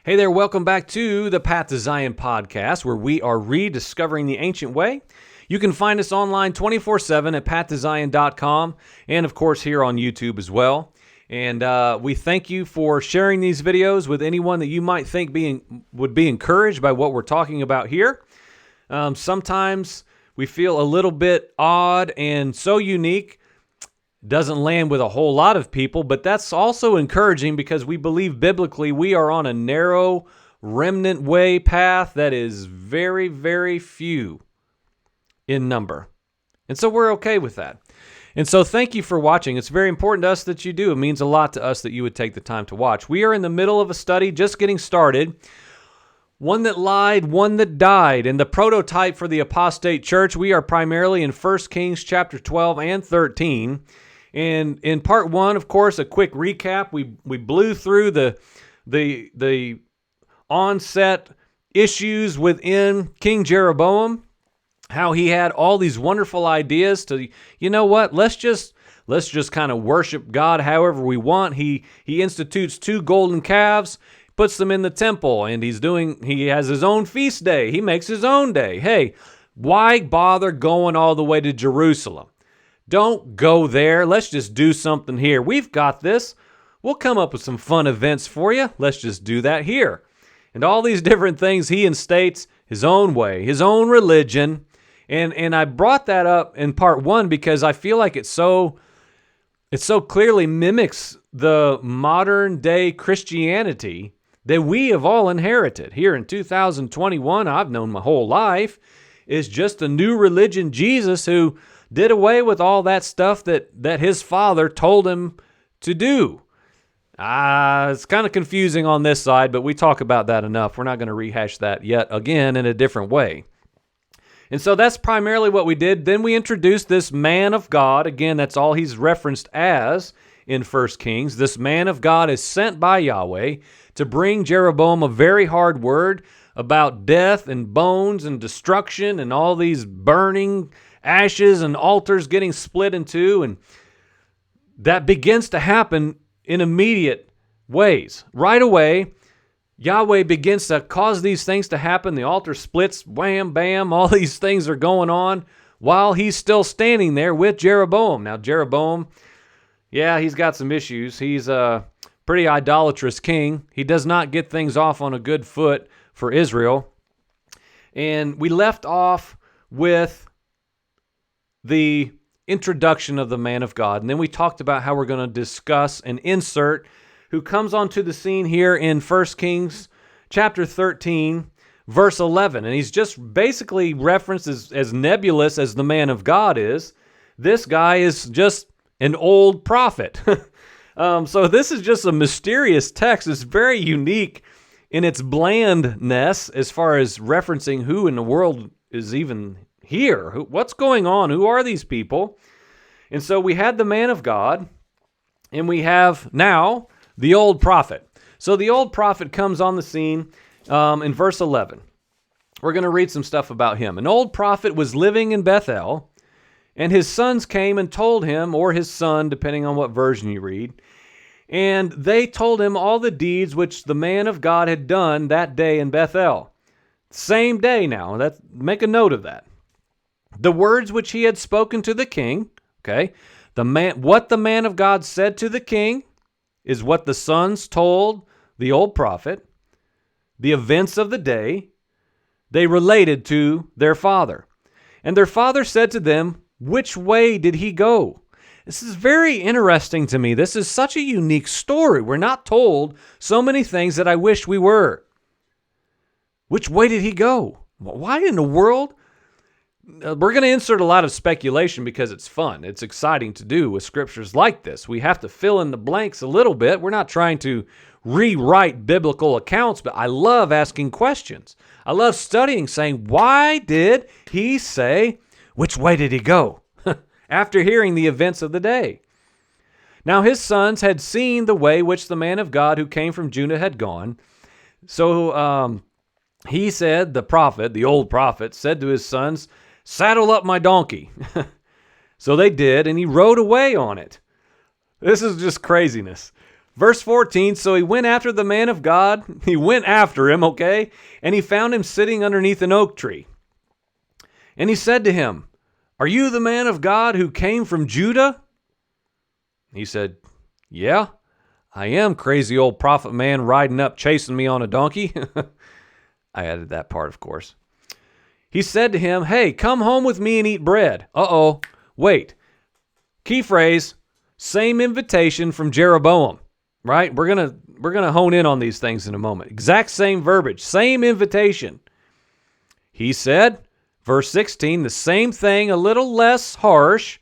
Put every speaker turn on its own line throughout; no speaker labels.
Hey there, welcome back to the Path to Zion podcast, where we are rediscovering the ancient way. You can find us online 24/7 at pathtozion.com and, of course, here on YouTube as well. And we thank you for sharing these videos with anyone that you might think would be encouraged by what we're talking about here. Sometimes we feel a little bit odd and so unique. Doesn't land with a whole lot of people, but that's also encouraging because we believe biblically we are on a narrow remnant way path that is very, very few in number. And so we're okay with that. And so thank you for watching. It's very important to us that you do. It means a lot to us that you would take the time to watch. We are in the middle of a study, just getting started. One that lied, one that died. And the prototype for the Apostate church, we are primarily in 1 Kings chapter 12 and 13. And in part one, of course, a quick recap. We blew through the onset issues within King Jeroboam, how he had all these wonderful ideas to, you know what, let's just kind of worship God however we want. He institutes 2 golden calves, puts them in the temple, and he has his own feast day. He makes his own day. Hey, why bother going all the way to Jerusalem? Don't go there. Let's just do something here. We've got this. We'll come up with some fun events for you. Let's just do that here. And all these different things, he instates his own way, his own religion. And I brought that up in part one because I feel like it so clearly mimics the modern day Christianity that we have all inherited. Here in 2021, I've known my whole life, is just a new religion, Jesus, who did away with all that stuff that his father told him to do. It's kind of confusing on this side, but we talk about that enough. We're not going to rehash that yet again in a different way. And so that's primarily what we did. Then we introduced this man of God. Again, that's all he's referenced as in 1 Kings. This man of God is sent by Yahweh to bring Jeroboam a very hard word about death and bones and destruction and all these burning ashes and altars getting split in two, and that begins to happen in immediate ways. Right away, Yahweh begins to cause these things to happen. The altar splits, wham, bam, all these things are going on while he's still standing there with Jeroboam. Now, Jeroboam, yeah, he's got some issues. He's a pretty idolatrous king. He does not get things off on a good foot for Israel. And we left off with the introduction of the man of God. And then we talked about how we're going to discuss an insert who comes onto the scene here in 1 Kings chapter 13, verse 11. And he's just basically referenced as nebulous as the man of God is. This guy is just an old prophet. So this is just a mysterious text. It's very unique in its blandness as far as referencing who in the world is even here. What's going on? Who are these people? And so we had the man of God, and we have now the old prophet. So the old prophet comes on the scene in verse 11. We're going to read some stuff about him. An old prophet was living in Bethel, and his sons came and told him, or his son, depending on what version you read, and they told him all the deeds which the man of God had done that day in Bethel. Same day now. Make a note of that. The words which he had spoken to the king, okay, what the man of God said to the king is what the sons told the old prophet. The events of the day, they related to their father. And their father said to them, which way did he go? This is very interesting to me. This is such a unique story. We're not told so many things that I wish we were. Which way did he go? Why in the world? We're going to insert a lot of speculation because it's fun. It's exciting to do with scriptures like this. We have to fill in the blanks a little bit. We're not trying to rewrite biblical accounts, but I love asking questions. I love studying, saying, why did he say, which way did he go? After hearing the events of the day. Now his sons had seen the way which the man of God who came from Judah had gone. So he said, the old prophet, said to his sons, saddle up my donkey. So they did, and he rode away on it. This is just craziness. Verse 14, so he went after the man of God. He went after him, okay? And he found him sitting underneath an oak tree. And he said to him, are you the man of God who came from Judah? He said, yeah, I am, crazy old prophet man riding up chasing me on a donkey. I added that part, of course. He said to him, hey, come home with me and eat bread. Uh-oh, wait. Key phrase, same invitation from Jeroboam. Right? We're gonna hone in on these things in a moment. Exact same verbiage, same invitation. He said, verse 16, the same thing, a little less harsh,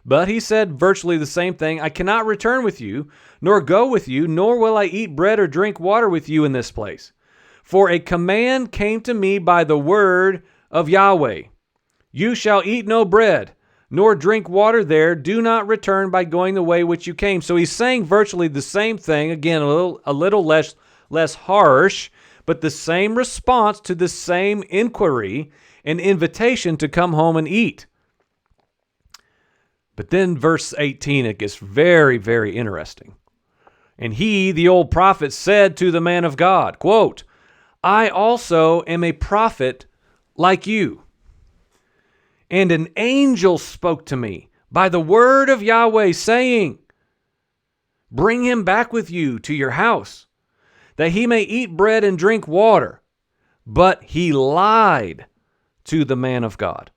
but he said virtually the same thing. I cannot return with you, nor go with you, nor will I eat bread or drink water with you in this place. For a command came to me by the word of Yahweh. You shall eat no bread, nor drink water there. Do not return by going the way which you came. So he's saying virtually the same thing. Again, a little less harsh, but the same response to the same inquiry, an invitation to come home and eat. But then verse 18, it gets very, very interesting. And he, the old prophet, said to the man of God, quote, I also am a prophet like you. And an angel spoke to me by the word of Yahweh, saying, bring him back with you to your house, that he may eat bread and drink water. But he lied to the man of God.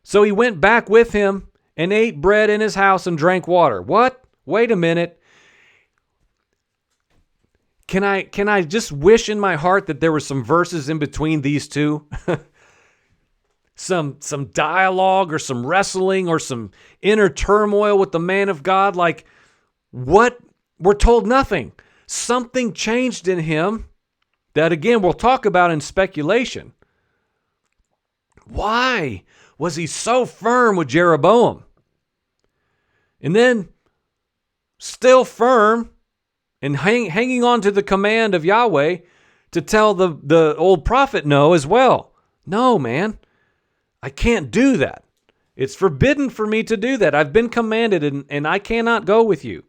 So he went back with him and ate bread in his house and drank water. What? Wait a minute. Can I just wish in my heart that there were some verses in between these two? Some dialogue or some wrestling or some inner turmoil with the man of God. Like, what? We're told nothing. Something changed in him that, again, we'll talk about in speculation. Why was he so firm with Jeroboam? And then, still firm and hanging on to the command of Yahweh to tell the old prophet no as well. No, man. I can't do that. It's forbidden for me to do that. I've been commanded and I cannot go with you.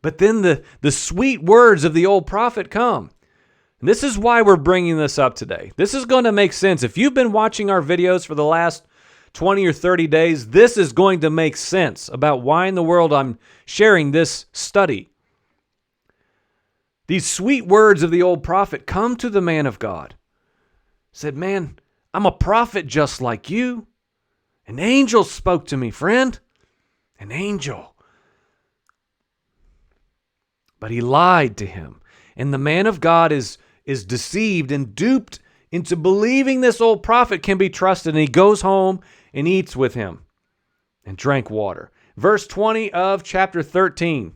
But then the sweet words of the old prophet come. And this is why we're bringing this up today. This is going to make sense. If you've been watching our videos for the last 20 or 30 days, this is going to make sense about why in the world I'm sharing this study. These sweet words of the old prophet come to the man of God. Said, man, I'm a prophet just like you. An angel spoke to me, friend. An angel. But he lied to him. And the man of God is deceived and duped into believing this old prophet can be trusted. And he goes home and eats with him and drank water. Verse 20 of chapter 13.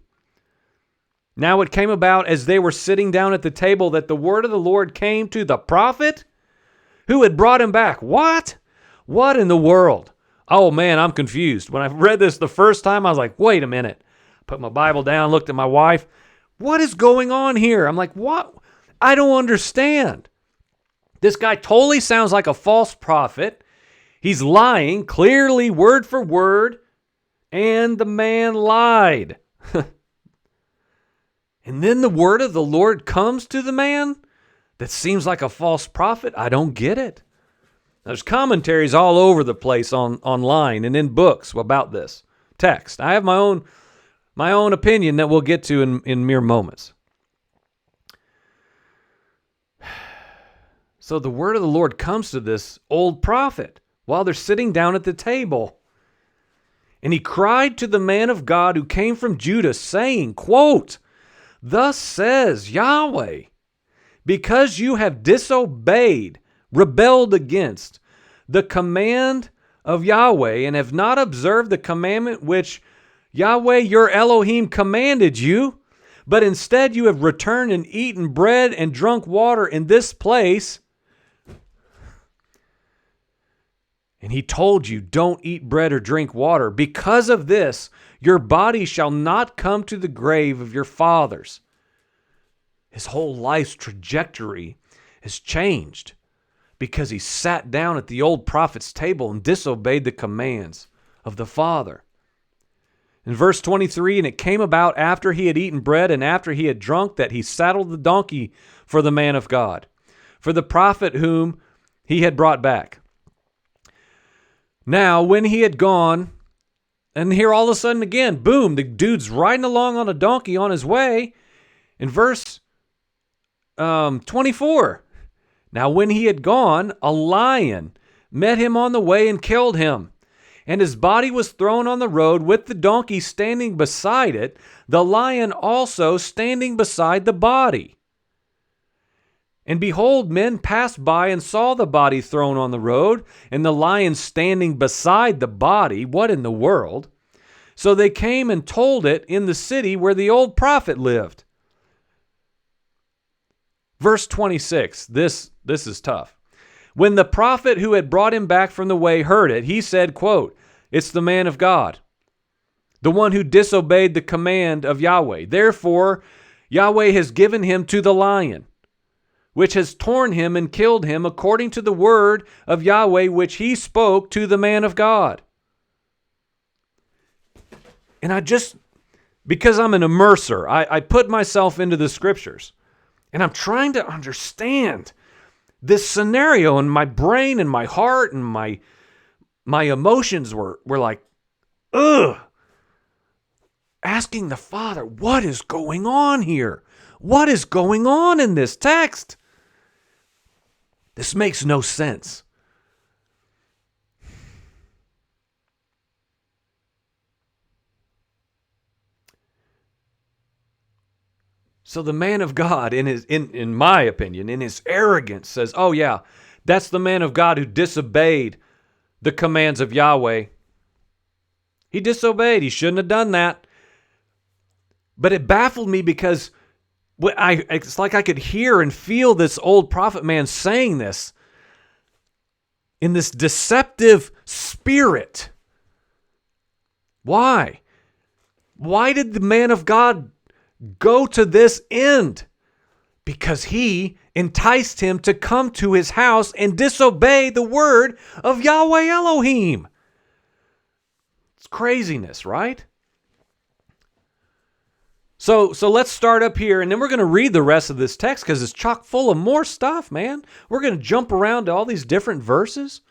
Now it came about as they were sitting down at the table that the word of the Lord came to the prophet who had brought him back. What? What in the world? Oh man, I'm confused. When I read this the first time, I was like, wait a minute. Put my Bible down, looked at my wife. What is going on here? I'm like, what? I don't understand. This guy totally sounds like a false prophet. He's lying, clearly word for word, and the man lied. And then the word of the Lord comes to the man that seems like a false prophet. I don't get it. There's commentaries all over the place online and in books about this text. I have my own opinion that we'll get to in mere moments. So the word of the Lord comes to this old prophet while they're sitting down at the table. And he cried to the man of God who came from Judah, saying, quote, thus says Yahweh, because you have disobeyed, rebelled against the command of Yahweh, and have not observed the commandment which Yahweh your Elohim commanded you, but instead you have returned and eaten bread and drunk water in this place. And he told you, don't eat bread or drink water. Because of this, your body shall not come to the grave of your fathers. His whole life's trajectory has changed because he sat down at the old prophet's table and disobeyed the commands of the Father. In verse 23, and it came about after he had eaten bread and after he had drunk that he saddled the donkey for the man of God, for the prophet whom he had brought back. Now, when he had gone, and here all of a sudden again, boom, the dude's riding along on a donkey on his way. In verse 24, now when he had gone, a lion met him on the way and killed him. And his body was thrown on the road with the donkey standing beside it, the lion also standing beside the body. And behold, men passed by and saw the body thrown on the road, and the lion standing beside the body. What in the world? So they came and told it in the city where the old prophet lived. Verse 26, this is tough. When the prophet who had brought him back from the way heard it, he said, quote, "It's the man of God, the one who disobeyed the command of Yahweh. Therefore, Yahweh has given him to the lion, which has torn him and killed him according to the word of Yahweh, which he spoke to the man of God." And because I'm an immerser, I put myself into the scriptures, and I'm trying to understand this scenario, and my brain and my heart and my emotions were like, ugh. Asking the Father, what is going on here? What is going on in this text? This makes no sense. So the man of God, in my opinion, in his arrogance, says, oh yeah, that's the man of God who disobeyed the commands of Yahweh. He disobeyed. He shouldn't have done that. But it baffled me because it's like I could hear and feel this old prophet man saying this in this deceptive spirit. Why? Why did the man of God go to this end? Because he enticed him to come to his house and disobey the word of Yahweh Elohim. It's craziness, right? So let's start up here, and then we're going to read the rest of this text because it's chock full of more stuff, man. We're going to jump around to all these different verses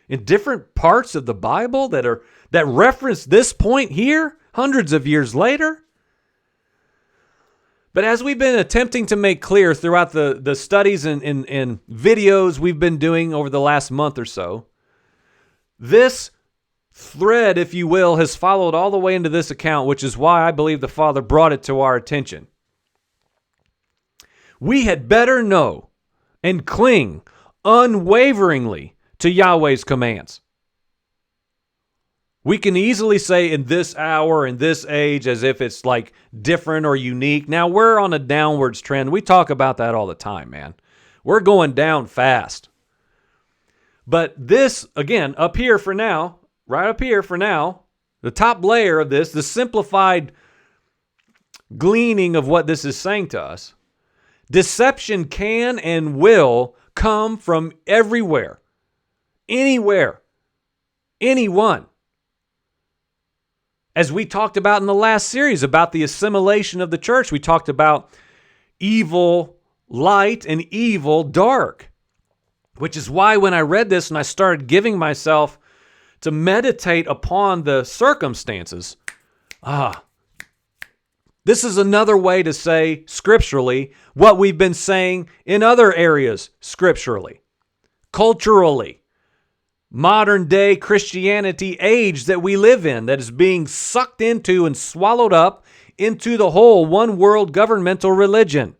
in different parts of the Bible that reference this point here hundreds of years later. But as we've been attempting to make clear throughout the studies and videos we've been doing over the last month or so, this thread, if you will, has followed all the way into this account, which is why I believe the Father brought it to our attention. We had better know and cling unwaveringly to Yahweh's commands. We can easily say in this hour, in this age, as if it's like different or unique. Now, we're on a downwards trend. We talk about that all the time, man. We're going down fast. But this, again, up here for now, right up here for now, the top layer of this, the simplified gleaning of what this is saying to us, deception can and will come from everywhere, anywhere, anyone. As we talked about in the last series about the assimilation of the church, we talked about evil light and evil dark, which is why when I read this and I started giving myself to meditate upon the circumstances, this is another way to say scripturally what we've been saying in other areas scripturally, culturally. Modern day Christianity age that we live in that is being sucked into and swallowed up into the whole one world governmental religion.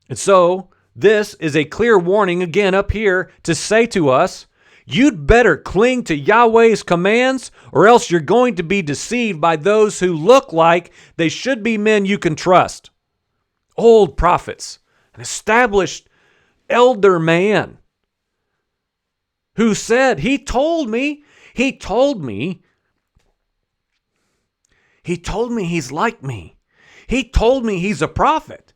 And so this is a clear warning again up here to say to us, you'd better cling to Yahweh's commands or else you're going to be deceived by those who look like they should be men you can trust. Old prophets, an established elder man, who said, he told me he's like me. He told me he's a prophet.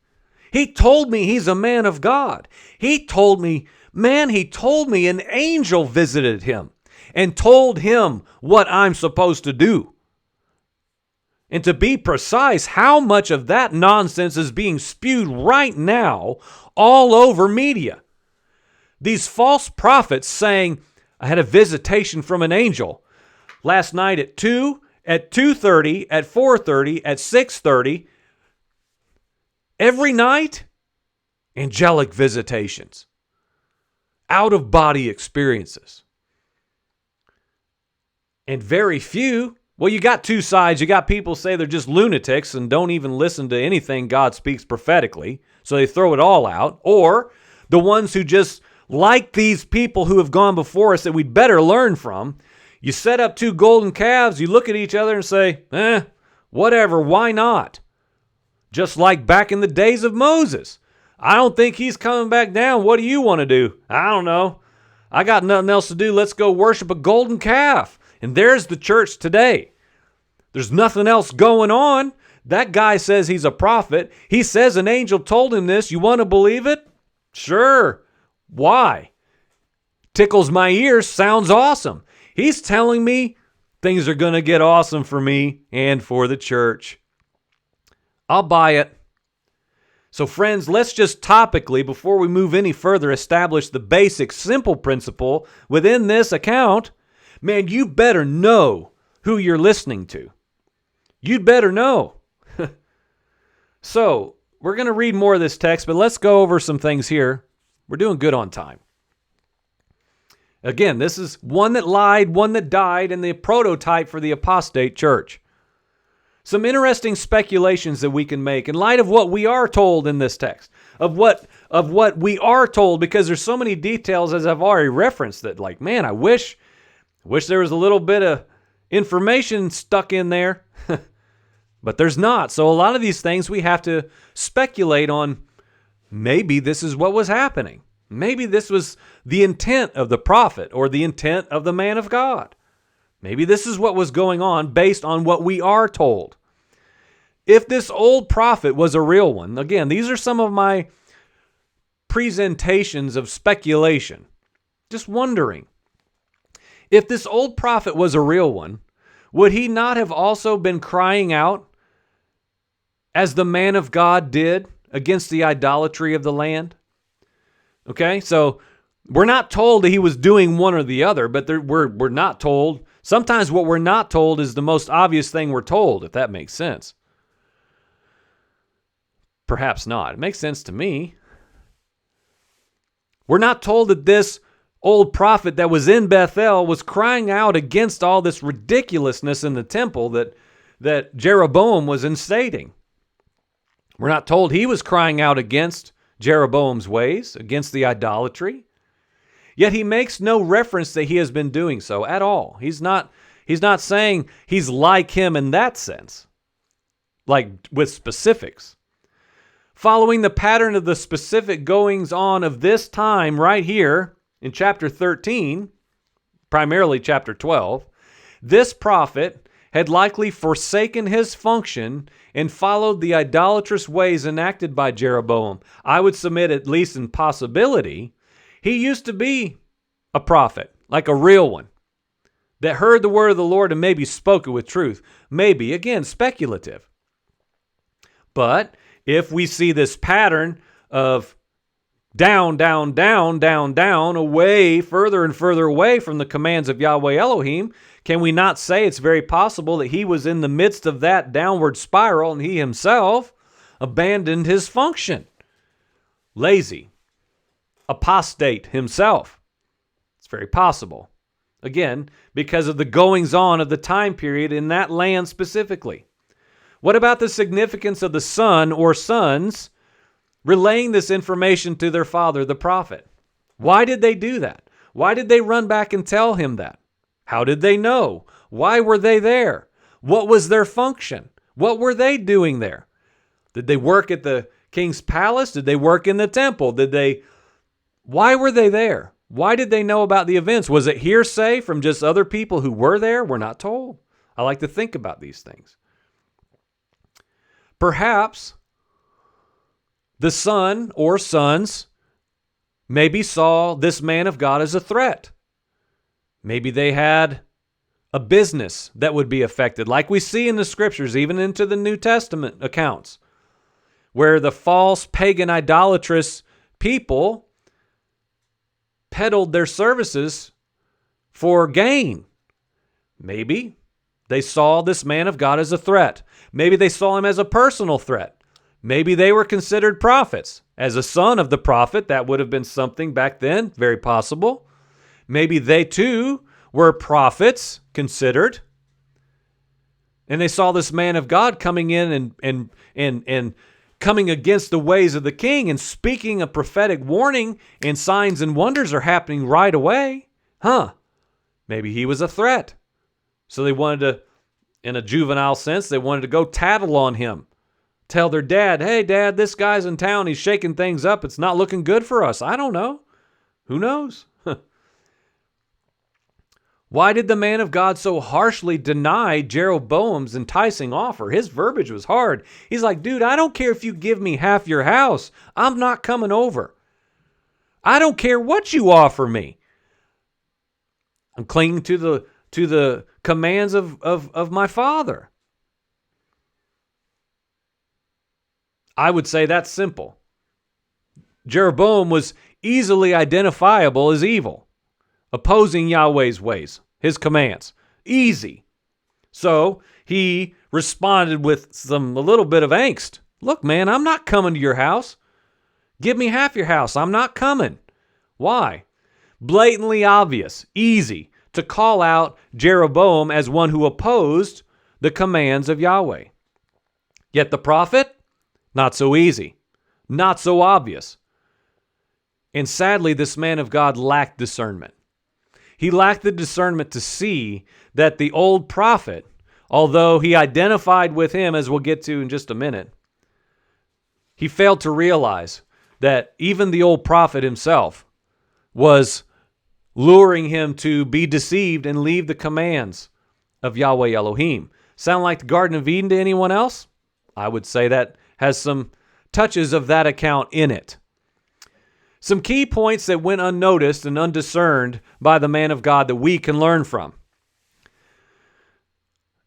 He told me he's a man of God. He told me an angel visited him and told him what I'm supposed to do. And to be precise, how much of that nonsense is being spewed right now all over media? These false prophets saying, I had a visitation from an angel last night at 2, at 2:30, at 4:30, at 6:30. Every night, angelic visitations, out-of-body experiences. And very few, well, you got two sides. You got people say they're just lunatics and don't even listen to anything God speaks prophetically, so they throw it all out. Or the ones who just like these people who have gone before us that we'd better learn from. You set up two golden calves, you look at each other and say, whatever, why not? Just like back in the days of Moses. I don't think he's coming back down. What do you want to do? I don't know. I got nothing else to do. Let's go worship a golden calf. And there's the church today. There's nothing else going on. That guy says he's a prophet. He says an angel told him this. You want to believe it? Sure. Why? Tickles my ears. Sounds awesome. He's telling me things are going to get awesome for me and for the church. I'll buy it. So friends, let's just topically, before we move any further, establish the basic, simple principle within this account. Man, you better know who you're listening to. You'd better know. So, we're going to read more of this text, but let's go over some things here. We're doing good on time. Again, this is one that lied, one that died, and the prototype for the apostate church. Some interesting speculations that we can make in light of what we are told in this text, of what we are told, because there's so many details, as I've already referenced, that like, man, I wish there was a little bit of information stuck in there, but there's not. So a lot of these things we have to speculate on. Maybe this is what was happening. Maybe this was the intent of the prophet or the intent of the man of God. Maybe this is what was going on based on what we are told. If this old prophet was a real one, again, these are some of my presentations of speculation. Just wondering. If this old prophet was a real one, would he not have also been crying out as the man of God did against the idolatry of the land? Okay, so we're not told that he was doing one or the other, but we're not told. Sometimes what we're not told is the most obvious thing we're told, if that makes sense. Perhaps not. It makes sense to me. We're not told that this old prophet that was in Bethel was crying out against all this ridiculousness in the temple that Jeroboam was instating. We're not told he was crying out against Jeroboam's ways, against the idolatry. Yet he makes no reference that he has been doing so at all. He's not saying he's like him in that sense, like with specifics. Following the pattern of the specific goings on of this time right here in chapter 13, primarily chapter 12, this prophet had likely forsaken his function and followed the idolatrous ways enacted by Jeroboam. I would submit, at least in possibility, he used to be a prophet, like a real one, that heard the word of the Lord and maybe spoke it with truth. Maybe, again, speculative. But if we see this pattern of down, down, down, down, down, away, further and further away from the commands of Yahweh Elohim, can we not say it's very possible that he was in the midst of that downward spiral and he himself abandoned his function? Lazy. Apostate himself. It's very possible. Again, because of the goings-on of the time period in that land specifically. What about the significance of the son or sons relaying this information to their father, the prophet? Why did they do that? Why did they run back and tell him that? How did they know? Why were they there? What was their function? What were they doing there? Did they work at the king's palace? Did they work in the temple? Why were they there? Why did they know about the events? Was it hearsay from just other people who were there? We're not told. I like to think about these things. Perhaps the son or sons maybe saw this man of God as a threat. Maybe they had a business that would be affected, like we see in the scriptures, even into the New Testament accounts, where the false pagan idolatrous people peddled their services for gain. Maybe they saw this man of God as a threat. Maybe they saw him as a personal threat. Maybe they were considered prophets. As a son of the prophet, that would have been something back then, very possible. Maybe they too were prophets considered. And they saw this man of God coming in and coming against the ways of the king and speaking a prophetic warning, and signs and wonders are happening right away. Maybe he was a threat. So they wanted to, in a juvenile sense, they wanted to go tattle on him. Tell their dad, hey, Dad, this guy's in town. He's shaking things up. It's not looking good for us. I don't know. Who knows? Why did the man of God so harshly deny Jeroboam's enticing offer? His verbiage was hard. He's like, dude, I don't care if you give me half your house. I'm not coming over. I don't care what you offer me. I'm clinging to the commands of my father. I would say that's simple. Jeroboam was easily identifiable as evil, opposing Yahweh's ways, his commands. Easy. So he responded with a little bit of angst. Look, man, I'm not coming to your house. Give me half your house. I'm not coming. Why? Blatantly obvious, easy to call out Jeroboam as one who opposed the commands of Yahweh. Yet the prophet, not so easy, not so obvious. And sadly, this man of God lacked discernment. He lacked the discernment to see that the old prophet, although he identified with him, as we'll get to in just a minute, he failed to realize that even the old prophet himself was luring him to be deceived and leave the commands of Yahweh Elohim. Sound like the Garden of Eden to anyone else? I would say that has some touches of that account in it. Some key points that went unnoticed and undiscerned by the man of God that we can learn from.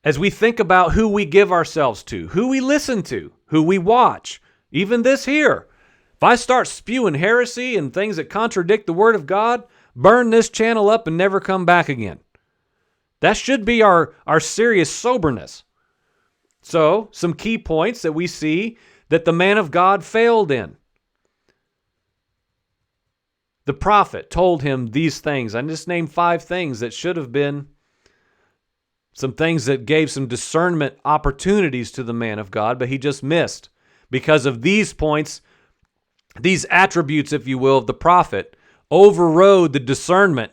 As we think about who we give ourselves to, who we listen to, who we watch, even this here. If I start spewing heresy and things that contradict the Word of God, burn this channel up and never come back again. That should be our serious soberness. So, some key points that we see that the man of God failed in. The prophet told him these things. I just named 5 things that should have been some things that gave some discernment opportunities to the man of God, but he just missed. Because of these points, these attributes, if you will, of the prophet, overrode the discernment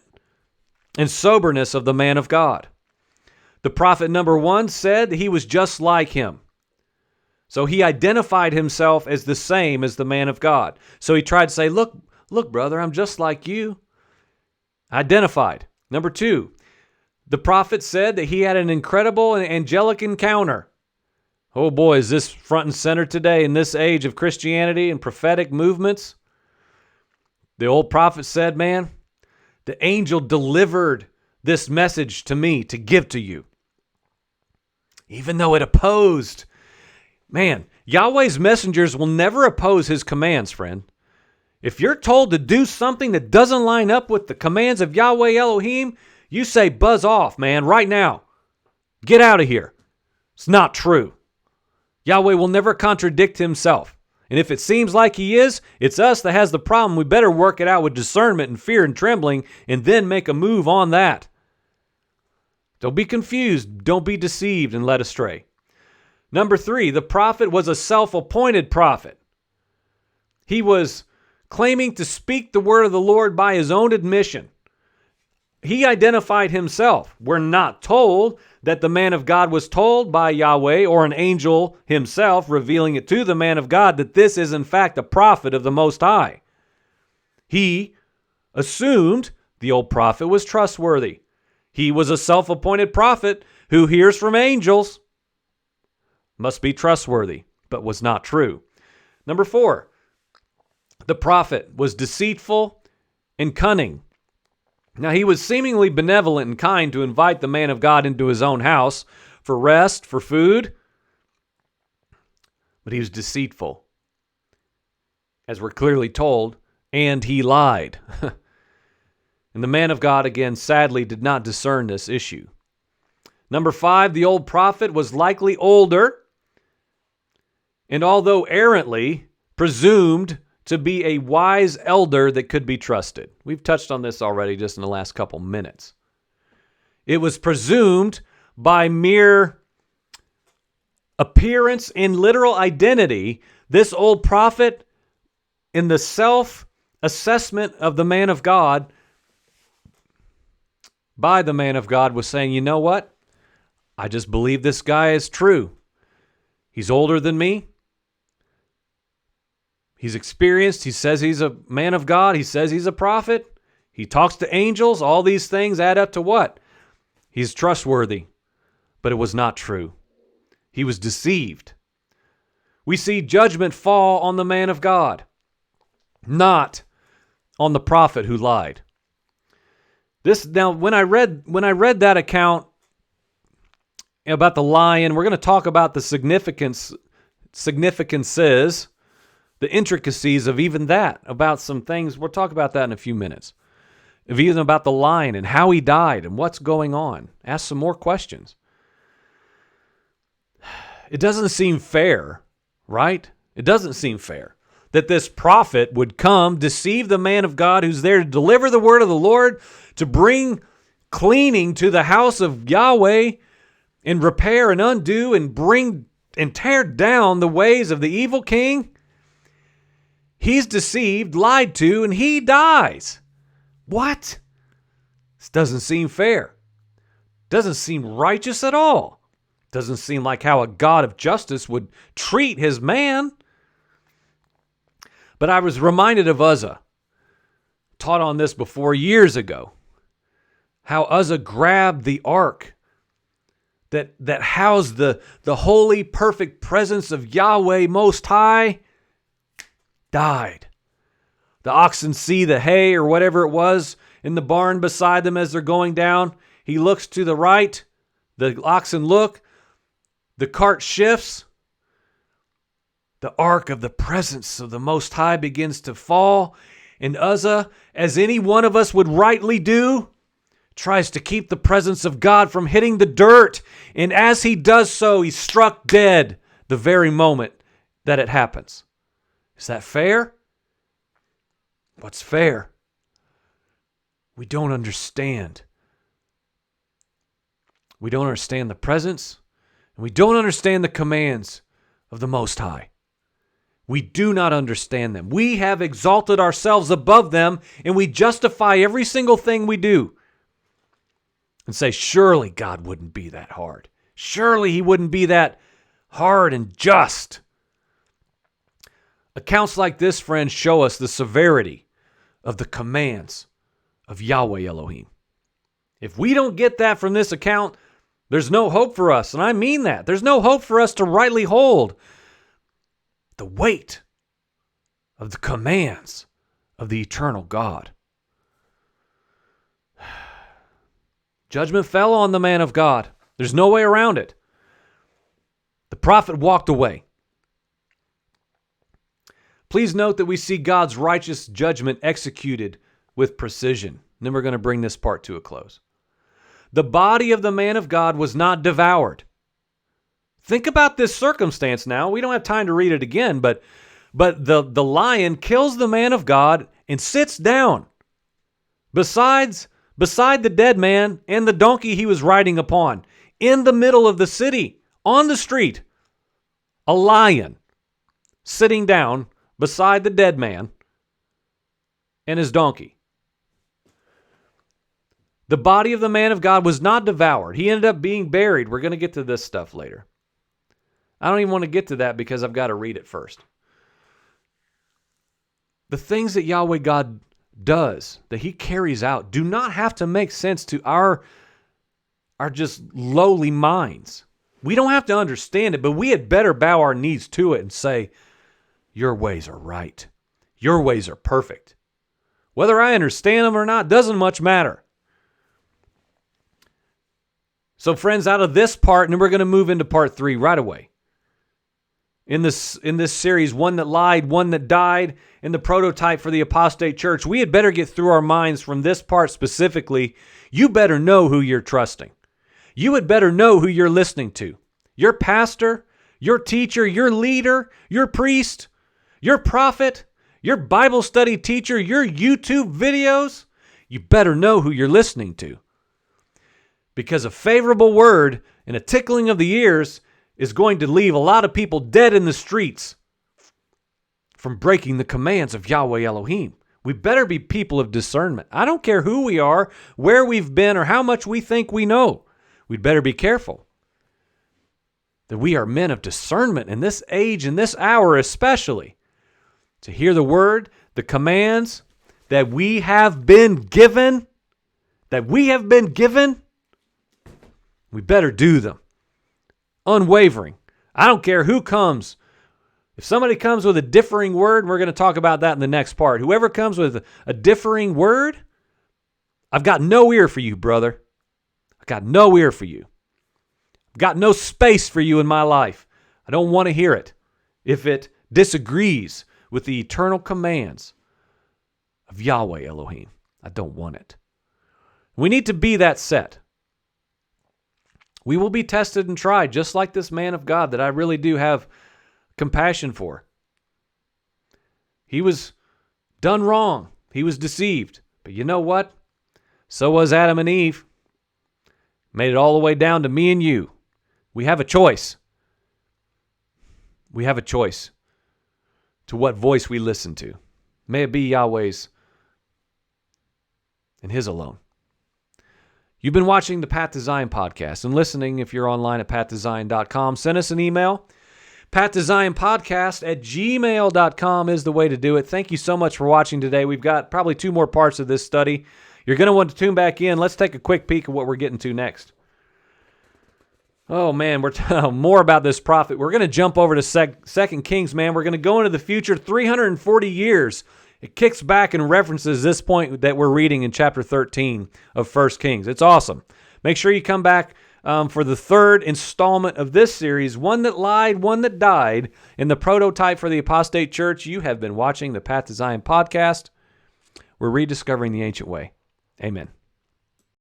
and soberness of the man of God. The prophet number 1 said he was just like him. So he identified himself as the same as the man of God. So he tried to say, look, brother, I'm just like you. Identified. Number 2, the prophet said that he had an incredible and angelic encounter. Oh boy, is this front and center today in this age of Christianity and prophetic movements? The old prophet said, man, the angel delivered this message to me to give to you. Even though it opposed. Man, Yahweh's messengers will never oppose his commands, friend. If you're told to do something that doesn't line up with the commands of Yahweh Elohim, you say, buzz off, man, right now. Get out of here. It's not true. Yahweh will never contradict himself. And if it seems like he is, it's us that has the problem. We better work it out with discernment and fear and trembling and then make a move on that. Don't be confused. Don't be deceived and led astray. Number 3, the prophet was a self-appointed prophet. He was claiming to speak the word of the Lord by his own admission. He identified himself. We're not told that the man of God was told by Yahweh or an angel himself revealing it to the man of God that this is in fact a prophet of the Most High. He assumed the old prophet was trustworthy. He was a self-appointed prophet who hears from angels. Must be trustworthy, but was not true. Number 4, the prophet was deceitful and cunning. Now he was seemingly benevolent and kind to invite the man of God into his own house for rest, for food, but he was deceitful, as we're clearly told, and he lied. And the man of God, again, sadly did not discern this issue. Number 5, the old prophet was likely older, and although errantly, presumed to be a wise elder that could be trusted. We've touched on this already just in the last couple minutes. It was presumed by mere appearance and literal identity, this old prophet, in the self-assessment of the man of God, by the man of God, was saying, you know what? I just believe this guy is true. He's older than me. He's experienced. He says he's a man of God. He says he's a prophet. He talks to angels. All these things add up to what? He's trustworthy. But it was not true. He was deceived. We see judgment fall on the man of God, not on the prophet who lied. Now, when I read that account about the lion, we're going to talk about the significances, the intricacies of even that, about some things. We'll talk about that in a few minutes. Of even about the lion and how he died and what's going on. Ask some more questions. It doesn't seem fair, right? It doesn't seem fair that this prophet would come, deceive the man of God who's there to deliver the word of the Lord, to bring cleaning to the house of Yahweh, and repair and undo and bring and tear down the ways of the evil king. He's deceived, lied to, and he dies. What? This doesn't seem fair. Doesn't seem righteous at all. Doesn't seem like how a God of justice would treat his man. But I was reminded of Uzzah. Taught on this before years ago. How Uzzah grabbed the ark that housed the holy, perfect presence of Yahweh Most High. Died. The oxen see the hay or whatever it was in the barn beside them as they're going down. He looks to the right. The oxen look. The cart shifts. The ark of the presence of the Most High begins to fall. And Uzzah, as any one of us would rightly do, tries to keep the presence of God from hitting the dirt. And as he does so, he's struck dead the very moment that it happens. Is that fair? What's fair? We don't understand. We don't understand the presence, and we don't understand the commands of the Most High. We do not understand them. We have exalted ourselves above them, and we justify every single thing we do. And say, surely God wouldn't be that hard. Surely he wouldn't be that hard and just. Accounts like this, friends, show us the severity of the commands of Yahweh Elohim. If we don't get that from this account, there's no hope for us. And I mean that. There's no hope for us to rightly hold the weight of the commands of the eternal God. Judgment fell on the man of God. There's no way around it. The prophet walked away. Please note that we see God's righteous judgment executed with precision. And then we're going to bring this part to a close. The body of the man of God was not devoured. Think about this circumstance now. We don't have time to read it again, but the lion kills the man of God and sits down beside the dead man and the donkey he was riding upon, in the middle of the city, on the street. A lion sitting down beside the dead man and his donkey. The body of the man of God was not devoured. He ended up being buried. We're going to get to this stuff later. I don't even want to get to that because I've got to read it first. The things that Yahweh God does, that he carries out, do not have to make sense to our just lowly minds. We don't have to understand it, but we had better bow our knees to it and say, your ways are right. Your ways are perfect. Whether I understand them or not doesn't much matter. So friends, out of this part, and then we're going to move into part 3 right away. In this series, One That Lied, One That Died, and the prototype for the apostate church, we had better get through our minds from this part specifically. You better know who you're trusting. You had better know who you're listening to. Your pastor, your teacher, your leader, your priest, your prophet, your Bible study teacher, your YouTube videos. You better know who you're listening to. Because a favorable word and a tickling of the ears is going to leave a lot of people dead in the streets from breaking the commands of Yahweh Elohim. We better be people of discernment. I don't care who we are, where we've been, or how much we think we know. We'd better be careful that we are men of discernment in this age, in this hour especially, to hear the word, the commands that we have been given, we better do them. Unwavering. I don't care who comes. If somebody comes with a differing word, we're going to talk about that in the next part. Whoever comes with a differing word, I've got no ear for you, brother. I've got no ear for you. I've got no space for you in my life. I don't want to hear it. If it disagrees with the eternal commands of Yahweh Elohim, I don't want it. We need to be that set. We will be tested and tried, just like this man of God that I really do have compassion for. He was done wrong. He was deceived. But you know what? So was Adam and Eve. Made it all the way down to me and you. We have a choice. We have a choice to what voice we listen to. May it be Yahweh's and His alone. You've been watching the Path to Zion podcast and listening if you're online at pathtozion.com. Send us an email. pathtoZionPodcast@gmail.com is the way to do it. Thank you so much for watching today. We've got probably 2 more parts of this study. You're going to want to tune back in. Let's take a quick peek at what we're getting to next. Oh, man, we're more about this prophet. We're going to jump over to 2 Kings, man. We're going to go into the future 340 years. It kicks back and references this point that we're reading in chapter 13 of 1 Kings. It's awesome. Make sure you come back for the 3rd installment of this series, One That Lied, One That Died, in the prototype for the apostate church. You have been watching the Path to Zion podcast. We're rediscovering the ancient way. Amen.